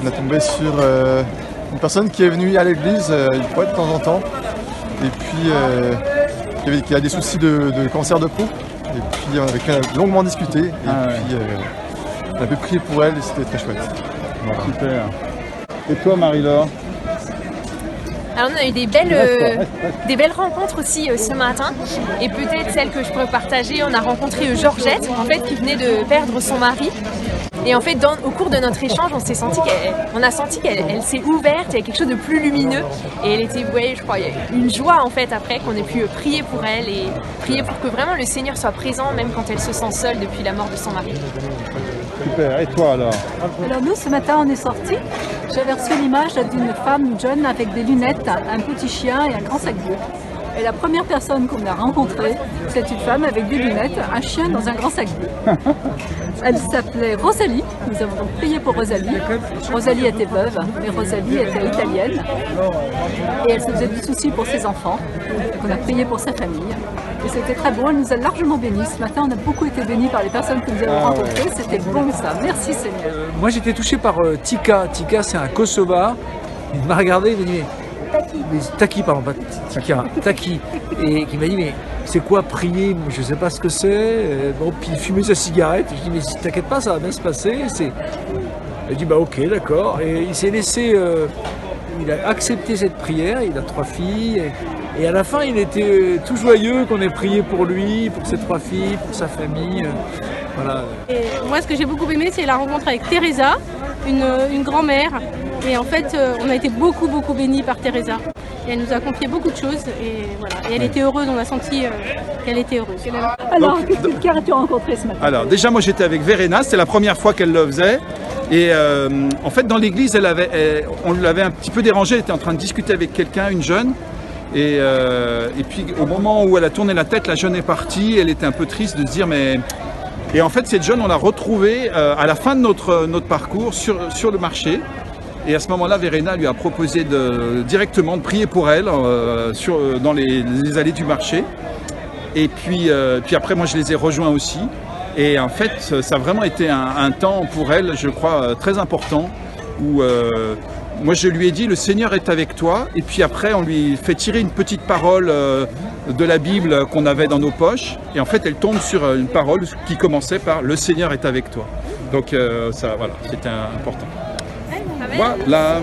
On est tombé sur une personne qui est venue à l'église une fois de temps en temps et puis qui a des soucis de cancer de peau. Et puis on avait longuement discuté et puis on a pu prier pour elle et c'était très chouette. Voilà. Super. Et toi Marie-Laure? Alors on a eu des belles rencontres aussi ce matin, et peut-être celle que je pourrais partager, on a rencontré Georgette en fait qui venait de perdre son mari. Et en fait, au cours de notre échange, on a senti qu'elle s'est ouverte, il y a quelque chose de plus lumineux. Et elle était, je crois, il y a une joie en fait après qu'on ait pu prier pour elle et prier pour que vraiment le Seigneur soit présent, même quand elle se sent seule depuis la mort de son mari. Super. Et toi alors? Alors nous, ce matin, on est sortis. J'avais reçu l'image d'une femme jeune avec des lunettes, un petit chien et un grand sac bleu. Et la première personne qu'on a rencontrée, c'est une femme avec des lunettes, un chien dans un grand sac bleu. Elle s'appelait Rosalie. Nous avons donc prié pour Rosalie. Rosalie était veuve, mais Rosalie était italienne. Et elle se faisait du souci pour ses enfants. Donc on a prié pour sa famille. Et c'était très bon, elle nous a largement bénis. Ce matin, on a beaucoup été bénis par les personnes que nous avons rencontrées. C'était bon ça. Merci Seigneur. Moi j'étais touché par Tika. Tika c'est un Kosovar. Il m'a regardé, il m'a dit Taki, pardon, pas Tika, Taki. Et qui m'a dit mais c'est quoi prier? Je sais pas ce que c'est. Bon, puis il fumait sa cigarette. Je dis mais t'inquiète pas, ça va bien se passer. Il dit bah ok, d'accord. Et il s'est laissé, il a accepté cette prière. Il a 3 filles. Et à la fin, il était tout joyeux qu'on ait prié pour lui, pour ses 3 filles, pour sa famille. Voilà. Et moi, ce que j'ai beaucoup aimé, c'est la rencontre avec Teresa, une grand-mère. Et en fait, on a été beaucoup bénis par Teresa. Et elle nous a confié beaucoup de choses. Et voilà. Et elle était heureuse, on a senti qu'elle était heureuse. Alors, qui as-tu rencontré ce matin? Alors déjà, moi j'étais avec Verena, c'était la première fois qu'elle le faisait. Et en fait, dans l'église, on l'avait un petit peu dérangée, elle était en train de discuter avec quelqu'un, une jeune. Et puis au moment où elle a tourné la tête, la jeune est partie, elle était un peu triste de se dire mais... Et en fait cette jeune on l'a retrouvée à la fin de notre parcours sur le marché. Et à ce moment-là, Verena lui a proposé directement de prier pour elle dans les allées du marché. Et puis après moi je les ai rejoints aussi. Et en fait ça a vraiment été un temps pour elle, je crois, très important où... moi je lui ai dit le Seigneur est avec toi et puis après on lui fait tirer une petite parole de la Bible qu'on avait dans nos poches et en fait elle tombe sur une parole qui commençait par le Seigneur est avec toi. Donc ça voilà, c'était important. Voilà.